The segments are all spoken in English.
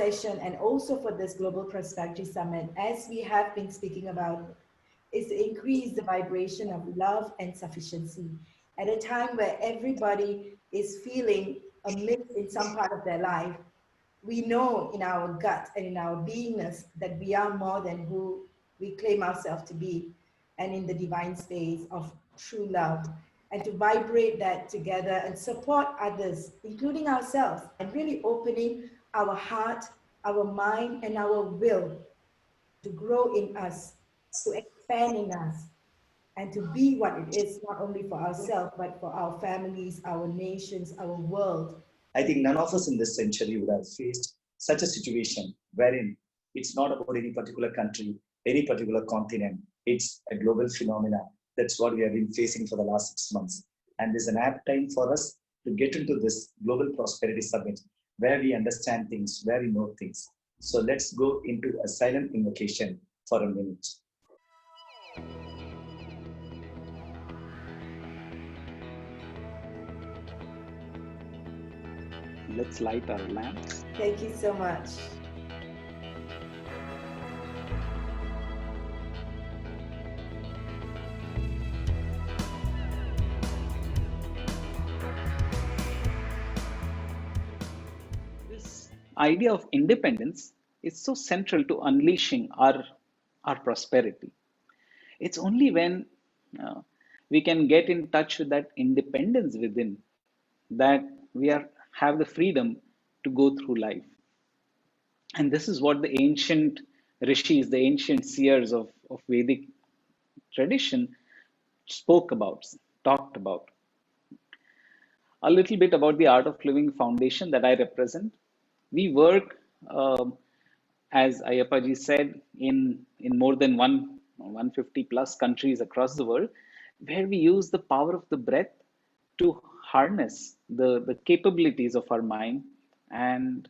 session and also for this Global Prosperity Summit, as we have been speaking about, is to increase the vibration of love and sufficiency at a time where everybody is feeling a miss in some part of their life. We know in our gut and in our beingness that we are more than who we claim ourselves to be, and in the divine space of true love, and to vibrate that together and support others, including ourselves, and really opening our heart, our mind, and our will to grow in us, to expand in us, and to be what it is, not only for ourselves, but for our families, our nations, our world. I think none of us in this century would have faced such a situation wherein it's not about any particular country, any particular continent. It's a global phenomena. That's what we have been facing for the last 6 months. And there's an apt time for us to get into this Global Prosperity Summit where we understand things, where we know things. So let's go into a silent invocation for a minute. Let's light our lamps. Thank you so much. This idea of independence is so central to unleashing our prosperity. It's only when we can get in touch with that independence within that we have the freedom to go through life. And this is what the ancient rishis, the ancient seers of Vedic tradition spoke about, talked about. A little bit about the Art of Living Foundation that I represent. We work, as Ayappaji said, in more than 150 plus countries across the world, where we use the power of the breath to harness the capabilities of our mind. And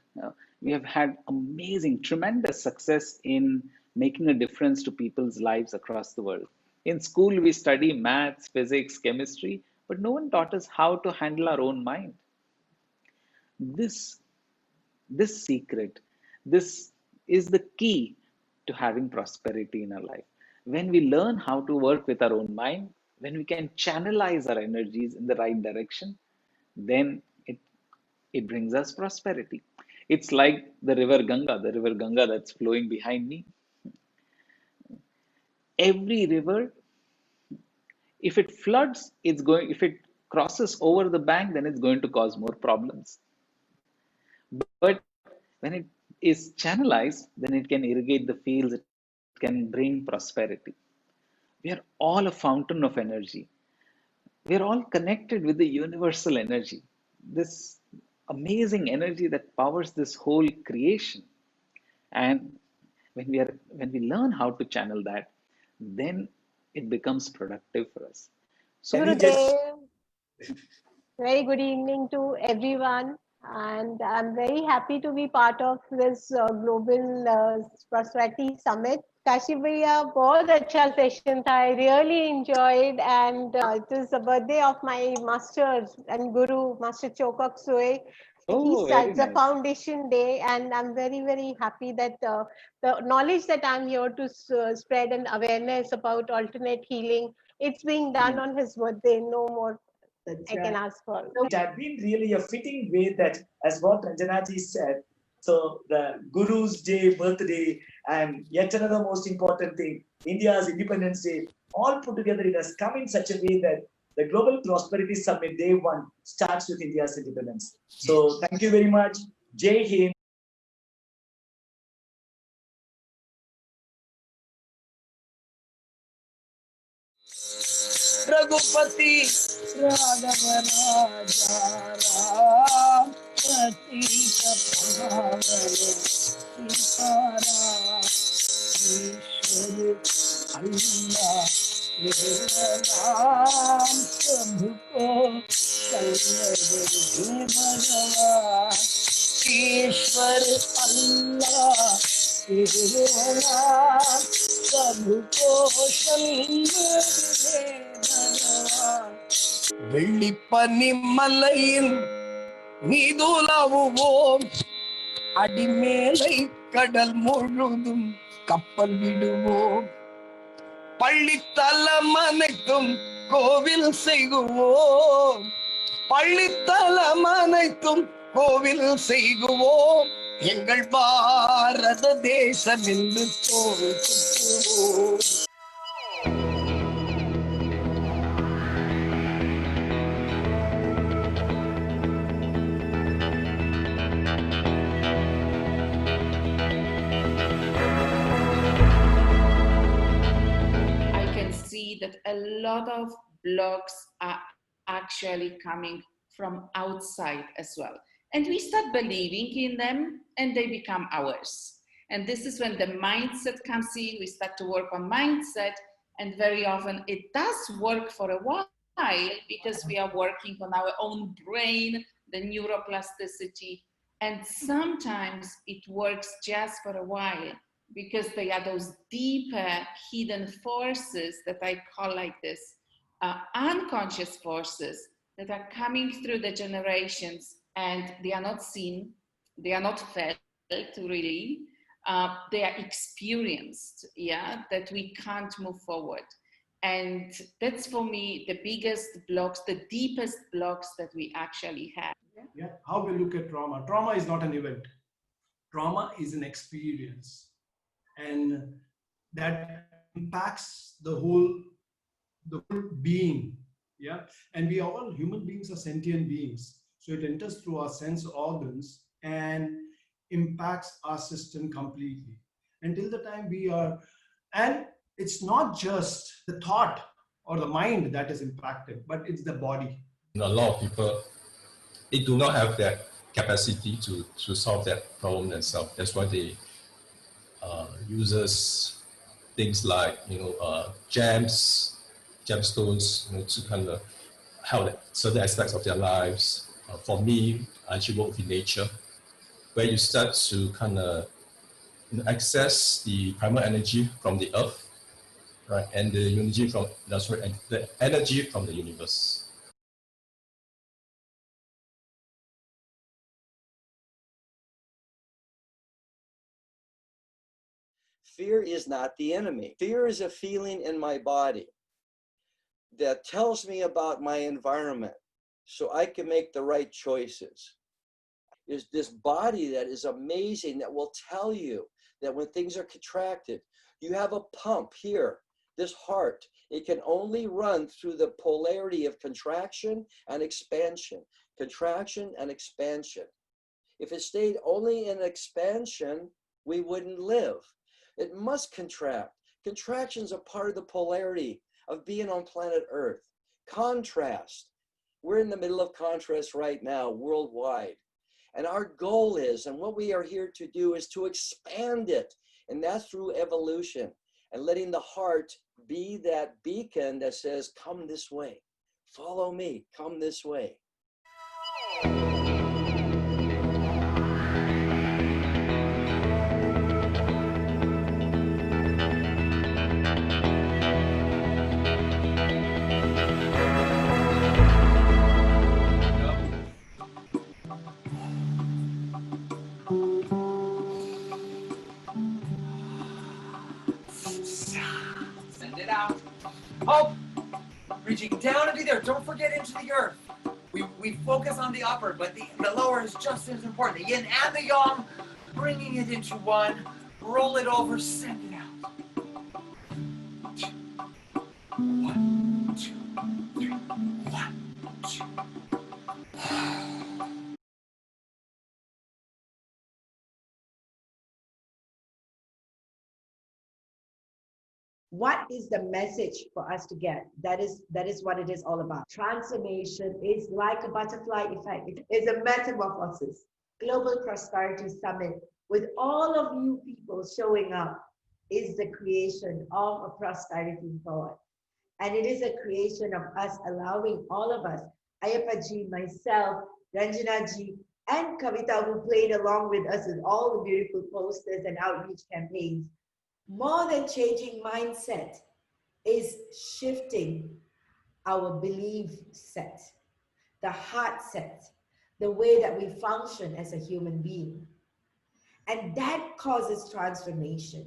we have had amazing, tremendous success in making a difference to people's lives across the world. In school, we study maths, physics, chemistry, but no one taught us how to handle our own mind. This secret, this is the key to having prosperity in our life. When we learn how to work with our own mind, when we can channelize our energies in the right direction, then it brings us prosperity. It's like the river Ganga that's flowing behind me. Every river, if it floods, if it crosses over the bank, then it's going to cause more problems. But when it is channelized, then it can irrigate the fields, it can bring prosperity. We are all a fountain of energy. We are all connected with the universal energy, this amazing energy that powers this whole creation. And when we learn how to channel that, then it becomes productive for us. So Gurudev, very good evening to everyone. And I'm very happy to be part of this Global Prosperity Summit. Kashi Bhaiya, बहुत अच्छा session था. I really enjoyed, and it is the birthday of my master and guru, Master Chopak Soe. He starts the foundation day, and I'm very, very happy that the knowledge that I'm here to spread and awareness about alternate healing, it's being done on his birthday. No more I can ask for. It had been really a fitting way that, as what Ranjanaji said, so the Guru's Day, birthday, and yet another most important thing, India's Independence Day, all put together, it has come in such a way that the Global Prosperity Summit Day 1 starts with India's independence. So thank you very much. Jai Hind. Raghupati Raghava Raja Ram Pratika Pavale Sitara Ishwar Allah Ram Prabhu ko Kalladhe Bhagavan Ishwar Allah Ram Prabhu ko Kalladhe வெள்ளிப்பனி மலையின் மீதுலவுவோம் அடிமேலை கடல் முழுதும் கப்பல் விடுவோம், பள்ளித்தலம் அனைத்தும் கோவில் செய்குவோம், பள்ளித்தலம் அனைத்தும் கோவில் செய்குவோம், எங்கள் பாரத தேசம் என்று தோற்றுவோம். That a lot of blogs are actually coming from outside as well. And we start believing in them and they become ours. And this is when the mindset comes in, we start to work on mindset, and very often it does work for a while because we are working on our own brain, the neuroplasticity, and sometimes it works just for a while, because they are those deeper hidden forces that I call like this, unconscious forces that are coming through the generations, and they are not seen, they are not felt really, they are experienced, yeah, that we can't move forward. And that's for me the biggest blocks, the deepest blocks that we actually have. Yeah, how we look at trauma. Trauma is not an event. Trauma is an experience, and that impacts the whole being. Yeah, and we all, human beings are sentient beings, so it enters through our sense organs and impacts our system completely until the time we are. And it's not just the thought or the mind that is impacted, but it's the body. A lot of people, they do not have that capacity to solve that problem themselves. That's why they uses things like gemstones, to kind of help certain aspects of their lives. For me, I actually work with nature, where you start to kind of access the primal energy from the earth, right, and the energy from the energy from the universe. Fear is not the enemy. Fear is a feeling in my body that tells me about my environment so I can make the right choices. Is this body that is amazing, that will tell you that when things are contracted, you have a pump here, this heart. It can only run through the polarity of contraction and expansion. Contraction and expansion. If it stayed only in expansion, we wouldn't live. It must contract. Contraction's a part of the polarity of being on planet Earth. Contrast. We're in the middle of contrast right now, worldwide. And our goal is, and what we are here to do, is to expand it. And that's through evolution and letting the heart be that beacon that says, come this way, follow me, come this way. Send it out. Oh, reaching down into the earth. Don't forget into the earth. We focus on the upper, but the lower is just as important. The yin and the yang, bringing it into one. Roll it over, send it out. 1, 2, 3. 1, 2. What is the message for us to get? That is what it is all about. Transformation is like a butterfly effect. It is a metamorphosis. Global Prosperity Summit, with all of you people showing up, is the creation of a prosperity board. And it is a creation of us allowing all of us, Ayapaji, myself, Ranjanaji, and Kavita, who played along with us with all the beautiful posters and outreach campaigns. More than changing mindset is shifting our belief set, the heart set, the way that we function as a human being. And that causes transformation.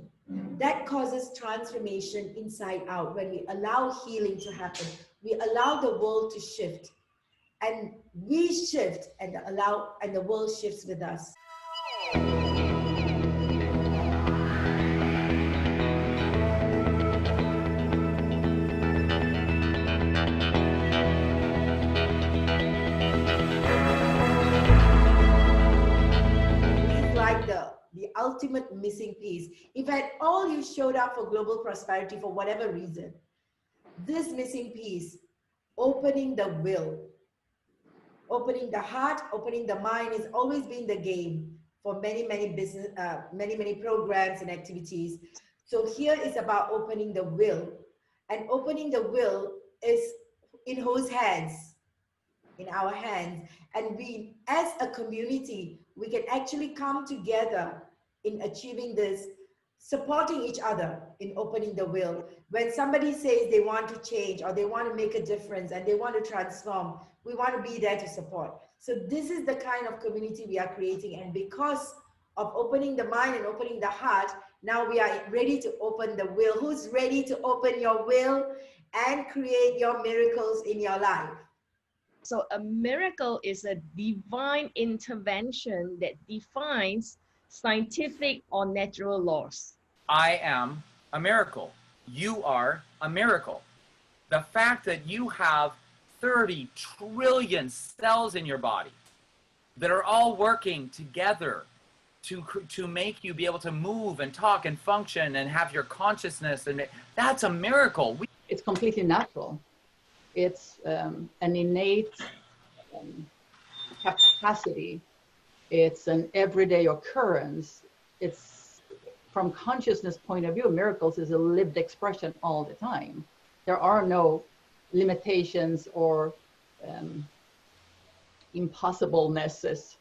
That causes transformation inside out when we allow healing to happen. We allow the world to shift. And we shift and the world shifts with us. The ultimate missing piece. If at all you showed up for global prosperity for whatever reason, this missing piece, opening the will, opening the heart, opening the mind, has always been the game for many business, many programs and activities. So here is about opening the will, and opening the will is in whose hands? In our hands. And we, as a community, we can actually come together in achieving this, supporting each other in opening the will. When somebody says they want to change or they want to make a difference and they want to transform, we want to be there to support. So this is the kind of community we are creating. And because of opening the mind and opening the heart, now we are ready to open the will. Who's ready to open your will and create your miracles in your life? So a miracle is a divine intervention that defines scientific or natural laws. I am a miracle. You are a miracle. The fact that you have 30 trillion cells in your body that are all working together to make you be able to move and talk and function and have your consciousness, and that's a miracle. It's completely natural. It's an innate capacity. It's an everyday occurrence. It's, from consciousness point of view, miracles is a lived expression all the time. There are no limitations or impossiblenesses.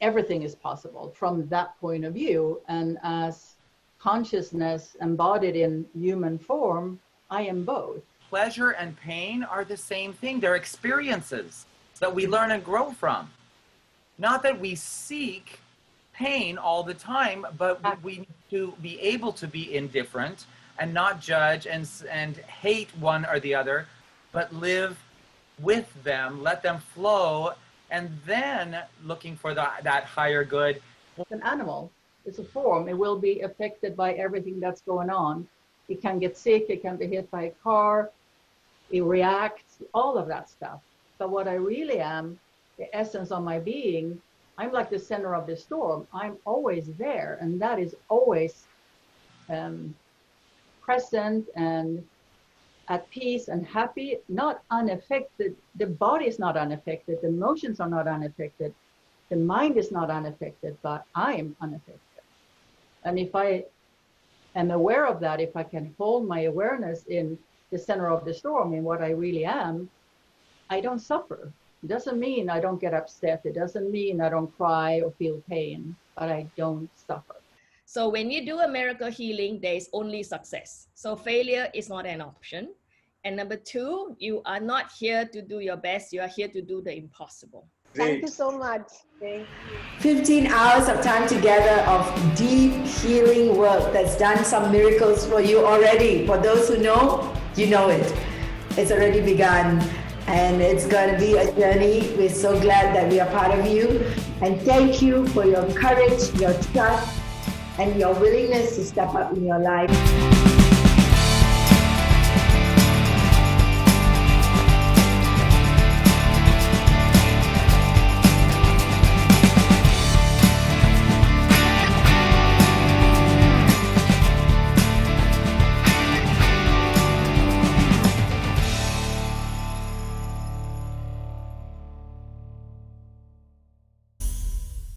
Everything is possible from that point of view. And as consciousness embodied in human form, I am both. Pleasure and pain are the same thing. They're experiences that we learn and grow from. Not that we seek pain all the time, but we need to be able to be indifferent and not judge and hate one or the other, but live with them, let them flow, and then looking for that higher good. It's an animal. It's a form. It will be affected by everything that's going on. It can get sick. It can be hit by a car. It reacts, all of that stuff. But what I really am, the essence of my being, I'm like the center of the storm. I'm always there, and that is always present and at peace and happy, not unaffected. The body is not unaffected. The emotions are not unaffected. The mind is not unaffected, but I am unaffected. And if I am aware of that, if I can hold my awareness in the center of the storm, in what I really am, I don't suffer. It doesn't mean I don't get upset. It doesn't mean I don't cry or feel pain, but I don't suffer. So when you do a miracle healing, there is only success. So failure is not an option. And number two, you are not here to do your best. You are here to do the impossible. Thank you so much. Thank you. 15 hours of time together of deep healing work that's done some miracles for you already. For those who know, you know it. It's already begun. And it's going to be a journey. We're so glad that we are part of you. And thank you for your courage, your trust, and your willingness to step up in your life.